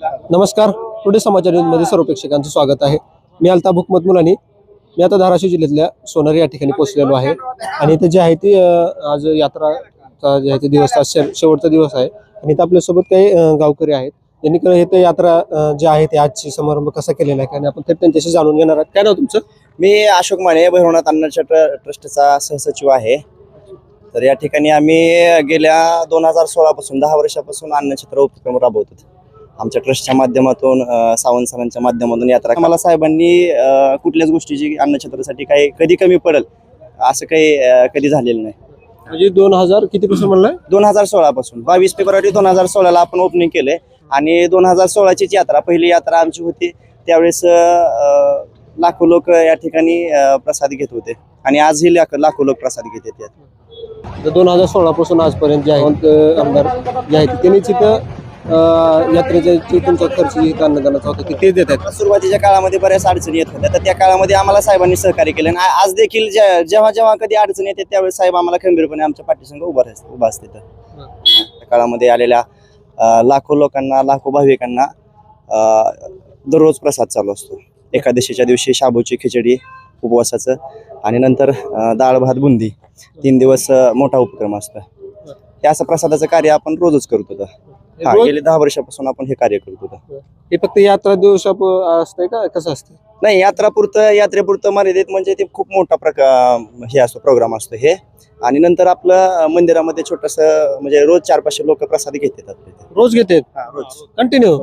नमस्कार. टुडे समाचार न्यूजमध्ये सर्व प्रेक्षकांचं स्वागत आहे. मी अल्ताफ हुकमत मुलानी. मी आता धाराशिव जिल्ह्यातल्या सोनारी या ठिकाणी पोहोचलेलो आहे आणि इथे जे आहे ती आज यात्राचा जे आहे ते दिवस शेवटचा दिवस आहे आणि इथं आपल्यासोबत काही गावकरी आहेत. त्यांनी हे ते यात्रा जे आहे ते आजची समारंभ कसा केलेला आहे आणि आपण ते त्यांच्याशी जाणून घेणार आहोत. काय नाव तुमचं? मी अशोक माने, भैरवनाथ अन्नछत्र ट्रस्टचा सहसचिव आहे. तर या ठिकाणी आम्ही गेल्या 2016 पासून 10 वर्षापासून अन्नछत्र उपक्रम राबवतो. आमच्या ट्रस्टच्या माध्यमातून सावंत सरांच्या माध्यमातून यात्रा मला साहेबांनी कुठल्याच गोष्टीची अन्नछत्रासाठी काही कधी कमी पडेल असं काही कधी झालेलं नाही. म्हणजे 2000 किती पासून म्हणलाय? 2016 पासून 22 फेब्रुवारी 2016 ला आपण ओपनिंग केले आणि 2016 ची यात्रा पहिली यात्रा आमची होती. त्यावेळेस लाखो लोक या ठिकाणी प्रसाद घेत होते आणि आजही लाखो लोक प्रसाद घेत आहेत. 2016 पासून आजपर्यंत जे आहे आमदार जे आहेत त्यांनीच इथं यात्रेचा तुमचा खर्च अन्नदानाचा होता की ते देत आहेत. सुरुवातीच्या काळामध्ये बऱ्याच अडचणी येत होत्या, तर त्या काळामध्ये आम्हाला साहेबांनी सहकार्य केलं आणि आज देखील जेव्हा जेव्हा कधी अडचणी येते त्यावेळेस साहेब आम्हाला खंबीरपणे आमच्या पाठीसंग उभा असते. त्या काळामध्ये आलेल्या लाखो लोकांना, लाखो भाविकांना दररोज प्रसाद चालू असतो. एकादशीच्या दिवशी शाबूची खिचडी उपवासाचं आणि नंतर डाळ भात बुंदी 3 दिवस मोठा उपक्रम असतो. हे असं प्रसादाचं कार्य आपण रोजच करतो. गेले 10 वर्षापासून आपण हे कार्य करतो. हे फक्त यात्रा दिवस असतंय का कसं असतं? नाही, यात्रेपुरतं मर्यादित म्हणजे ते खूप मोठा हे असतो, प्रोग्राम असतो हे. आणि नंतर आपलं मंदिरामध्ये छोटस म्हणजे रोज 400-500 लोक प्रसाद घेतात. रोज घेतात? रोज कंटिन्यू.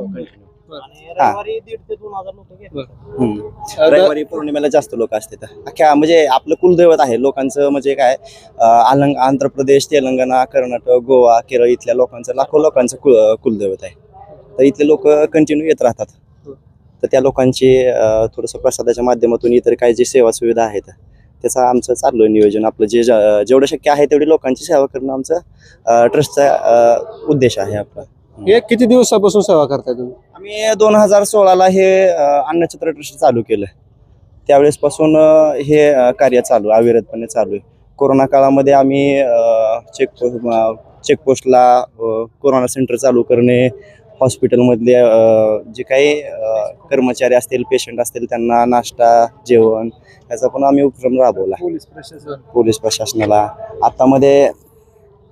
रविवारी पौर्णिमेला जास्त लोक असतात. अख्ख्या म्हणजे आपलं कुलदैवत आहे लोकांचं, म्हणजे काय आंध्र प्रदेश, तेलंगणा, कर्नाटक, गोवा, केरळ इथल्या लोकांचं, लाखो लोकांचं कुलदैवत आहे. तर इथले लोक कंटिन्यू येत राहतात. तर त्या लोकांची थोडंसं प्रसादाच्या माध्यमातून इतर काही जी सेवा सुविधा आहेत त्याचं आमचं चाललं नियोजन. आपलं जेवढं शक्य आहे तेवढी लोकांची सेवा करणं आमचं ट्रस्टचा उद्देश आहे. आपला हे किती दिवसापासून सेवा करताय तुम्ही? आम्ही 2016 हे अन्नछत्र ट्रस्ट चालू केलं. त्यावेळेस पासून हे कार्य अविरतपणे चालू आहे. कोरोना काळामध्ये आम्ही चेकपोस्टला कोरोना सेंटर चालू करणे, हॉस्पिटलमधले जे काही कर्मचारी असतील, पेशंट असतील त्यांना नाश्ता, जेवण याचा पण आम्ही उपक्रम राबवला. पोलीस प्रशासनाला आता मध्ये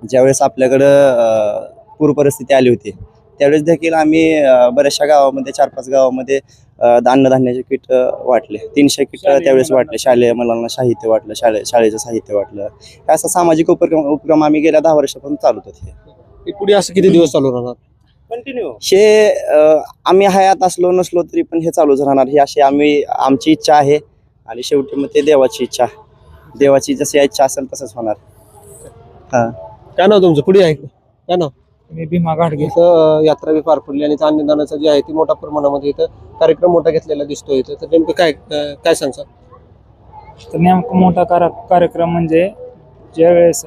ज्यावेळेस आपल्याकडं पूर परिस्थिती आली होती त्यावेळेस देखील आम्ही बऱ्याचशा गावामध्ये 4-5 गावामध्ये अन्नधान्याचे किट वाटले. 300 किट त्यावेळेस वाटले. शालेय मुलांना साहित्य वाटलं, शाळेचं साहित्य वाटलं. असा सामाजिक उपक्रम आम्ही गेल्या 10 वर्षापासून चालवत होते. पुढे असं किती दिवस चालू राहणार? कंटिन्यू हे आम्ही हयात असलो नसलो तरी पण हे चालूच राहणार. ही अशी आमची इच्छा आहे आणि शेवटी मग ते देवाची इच्छा. देवाची जशी इच्छा असेल तसंच होणार. काय नाव तुमचं? पुढे आहे काय नाव? मी भीमा घाटगे. इथं यात्रा बी पार पडली आणि अन्नदानाचं जे आहे ती मोठ्या प्रमाणामध्ये इथं कार्यक्रम मोठा घेतलेला दिसतोय. इथं तर नेमकं काय सांगता? तर नेमका मोठा कार्यक्रम म्हणजे ज्यावेळेस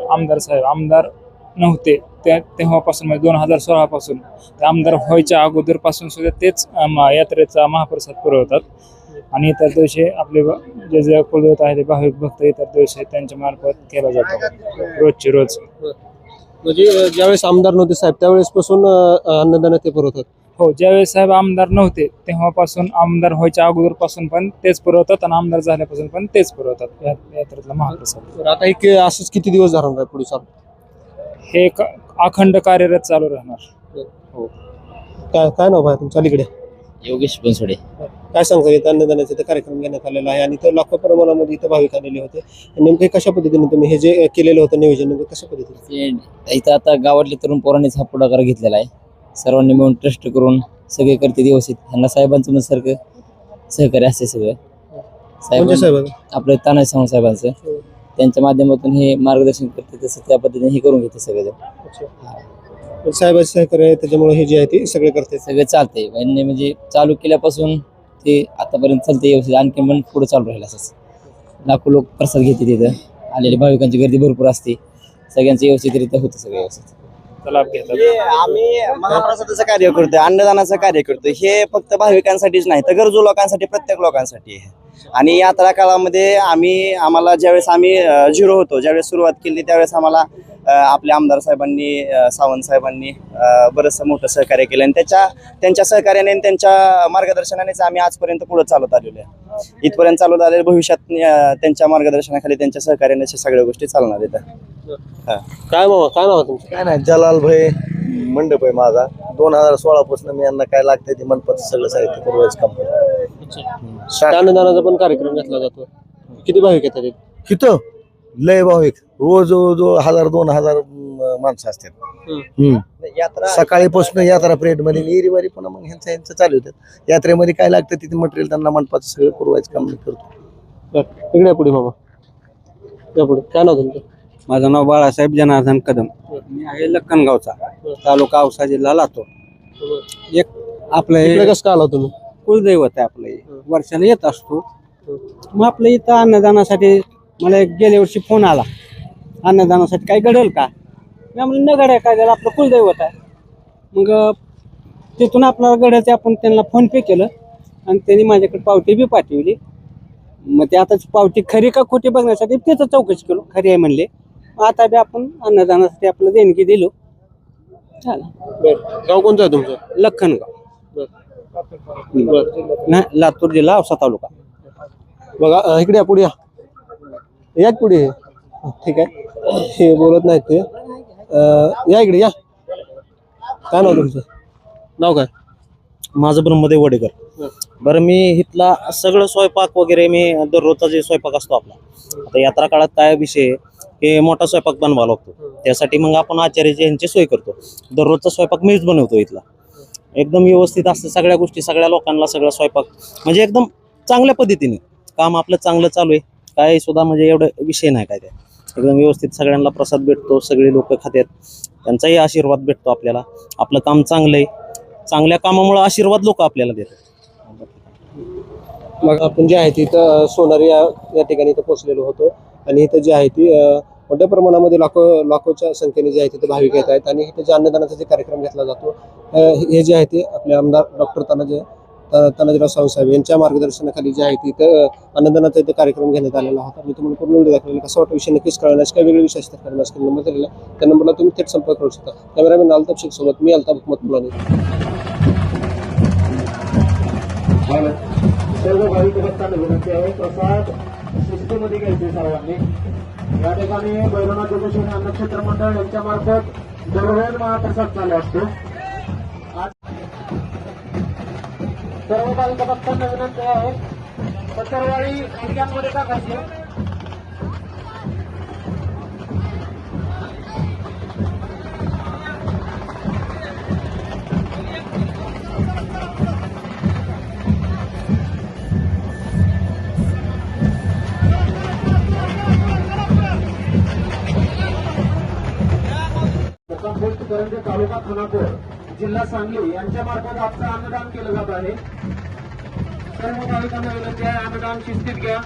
आमदार नव्हते तेव्हापासून म्हणजे 2016 पासून ते आमदार व्हायच्या अगोदरपासून सुद्धा तेच यात्रेचा महाप्रसाद पुरवतात आणि इतर दिवशी आपले जे कुलदेवत आहे ते भाविक भक्त इतर दिवशी त्यांच्या मार्फत केला जातो रोजची रोज. म्हणजे ज्यावेळेस आमदार नव्हते साहेब त्यावेळेस पासून अन्नदान ते पुरवतात? हो, ज्यावेळेस साहेब आमदार नव्हते तेव्हापासून, आमदार व्हायच्या अगोदरपासून पण तेच पुरवतात आणि आमदार झाल्यापासून पण तेच पुरवतात यात्रेतला महाप्रसाद. आता एक असंच किती दिवस जाणार आहे पुढे चालू? हे अखंड कार्यरत चालू राहणार. हो. काय नाव आहे तुमच्या? अलीकडे योगेश बनसोडे. काय सांगता येतं? अन्नदानाचा इथं कार्यक्रम घेण्यात आलेला आहे आणि इथं लाखो प्रमाणामध्ये इथं भाविक आलेले होते. नेमके कशा पद्धतीने तुम्ही हे जे केलेलं होतं नियोजन नेमकं कशा पद्धतीने? इथं आता गावातले तरुण पोरांनीच हा पुढाकार घेतलेला आहे. सर्वांनी मिळून ट्रस्ट करून सगळे करते व्यवस्थित. ह्यांना साहेबांचं सारखं सहकार्य असते सगळं. साहेब आपलं तानाजी सावंत साहेबांचं त्यांच्या माध्यमातून हे मार्गदर्शन करते, तसं त्या पद्धतीने हे करून घेते सगळं. साहेबांचं सहकार्य त्याच्यामुळे हे जे आहे ते सगळे करते, सगळं चालतंय. म्हणजे चालू केल्यापासून ते आतापर्यंत चालते व्यवस्थित. आणखी पण पुढे चालू राहील असंच. लाखो लोक प्रसाद घेते. तिथं आलेले भाविकांची गर्दी भरपूर असते. सगळ्यांचं व्यवस्थितरित्या होतं सगळं व्यवस्थित. लाभ घेतात. आम्ही महाप्रसादाचं कार्य करतोय, अन्नदानाचं कार्य करतोय. हे फक्त भाविकांसाठीच नाही तर गरजू लोकांसाठी, प्रत्येक लोकांसाठी आहे. आणि यात्रा काळामध्ये आम्हाला ज्यावेळेस आम्ही झिरो होतो, ज्यावेळेस सुरुवात केली त्यावेळेस आम्हाला आपल्या आमदार साहेबांनी, सावंत साहेबांनी बरंचसं मोठं सहकार्य केलं आणि त्यांच्या सहकार्याने आणि त्यांच्या मार्गदर्शनानेच आम्ही आजपर्यंत पुढे चालत आलेलो आहे. इथपर्यंत चालत आलेले, भविष्यात त्यांच्या मार्गदर्शनाखाली त्यांच्या सहकार्याने सगळ्या गोष्टी चालणार आहेत. काय मामा, काय नाव आहे तुमचं? काय नाही, जलाल भाई मंडप आहे माझा. 2016 पासून मी यांना काय लागतंय ते मंडपाचं सगळं साहित्य पुरवायचं काम करतो. अन्नदानाचा पण कार्यक्रम घेतला जातो. किती भाविक येतात इथे? इथं लय भाविक रोज जवळजवळ 1000-2000 माणसं असतात. सकाळीपासून यात्रा पिरियड मध्ये एरीवारी पण मग ह्यांचं चालू होतं. यात्रेमध्ये काय लागतं तिथे मटेरियल त्यांना मंडपाचं सगळं पुरवायचं काम मी करतो. इकडे या पुढे मामा, या पुढे. काय नाव तुमचं? माझं नाव बाळासाहेब जनार्दन कदम. मी आहे लक्कनगावचा, तालुका औसा, जिल्हा लातूर. एक आपलं इकडे हे कसं काय आला तुम्ही? कुलदैवत आहे आपलं हे. वर्षाला येत असतो. मग आपलं इथं अन्नदानासाठी मला गेल्या वर्षी फोन आला, अन्नदानासाठी काय घडेल का? मी म्हणलं न घड्या काय झालं, आपलं कुलदैवत आहे. मग तिथून आपल्याला घड्याचे आपण त्यांना फोन पे केलं आणि त्यांनी माझ्याकडे पावती बी पाठवली. मग ते आता पावती खरी का खोटी बघण्यासाठी तिथं चौकशी केलो, खरी आहे म्हणले. आता बी आपण अन्नदानासाठी आपलं देणगी दिलो. झालं. गाव कोणतं आहे तुमचं? लखनगाव, नाही लातूर जिल्हा औसा तालुका. बघा इकडे या पुढे, या पुढे. ठीक आहे, हे बोलत नाहीत ते. या इकडे या. काय नाव तुमचं? नाव काय? माझं ब्रह्मदेव वडेकर. बरं, मी इथला सगळं स्वयंपाक वगैरे मी दररोजचा जे स्वयंपाक असतो आपला, आता यात्रा काळात काय विषय की मोठा स्वयंपाक बनवावा लागतो. त्यासाठी मग आपण आचार्याची यांची सोय करतो. दररोजचा स्वयंपाक मीच बनवतो इथला. एकदम व्यवस्थित असतं सगळ्या गोष्टी, सगळ्या लोकांना सगळा स्वयंपाक म्हणजे एकदम चांगल्या पद्धतीने काम आपलं चांगलं चालू आहे. काय सुद्धा म्हणजे एवढं विषय नाही काय, ते एकदम व्यवस्थित सगळ्यांना प्रसाद भेटतो, सगळे लोक खातात, त्यांचाही आशीर्वाद भेटतो आपल्याला. आपलं काम चांगलं आहे, चांगल्या कामामुळे आशीर्वाद लोक आपल्याला देतात. मग आपण जे आहे तिथं सोनारी या ठिकाणी इथं पोहोचलेलो होतो आणि इथं जे आहे ती मोठ्या प्रमाणामध्ये लाखोच्या संख्येने जे आहे तिथे भाविक येत आहेत आणि इथे जे अन्नदानाचा जे कार्यक्रम घेतला जातो, हे जे आहे ते आपले आमदार डॉक्टर तानाजीराव सावंत साहेब यांच्या मार्गदर्शनाखाली जे आहे तिथं अन्नदानाचा इथं कार्यक्रम घेण्यात आलेला होता. मी तुम्हाला पूर्ण व्हिडिओ दाखवलेला. कसं वाटतं विषय नक्कीच कळण्यास काय वेगळे विषय असतात करण्यास नंबर दिलेला आहे, त्या नंबरला तुम्ही थेट संपर्क करू शकता. कॅमेरामॅन अल्ताफ शेख सोबत मी अल्ताफ हुकमत मुलानी. सर्व भाविक भक्तांना विनंती आहे, प्रसाद शिस्तीमध्ये घ्यायचे सर्वांनी. या ठिकाणी भैरवनाथ जोगेश्वरी अन्नक्षेत्र मंडळ यांच्या मार्फत दररोज महाप्रसाद चालू असतो. सर्व भाविक भक्तांना विनंती आहे, पत्रवाळी एरियामध्ये टाकायचे. करंजे, तालुका खानापूर, जिल्हा सांगली यांच्या मार्फत आजचं अन्नदान केलं जात आहे. सर्व भाविकांना विनंती आहे, अन्नदान शिस्तीत घ्या.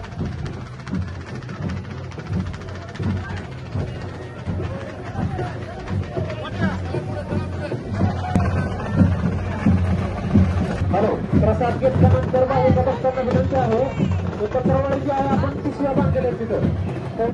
हॅलो, प्रसाद घेतल्यानंतर भाविक भक्तांना विनंती आहे, पत्रवाळी जी आहे आपण पिशव्या बांधलेल्या तिथं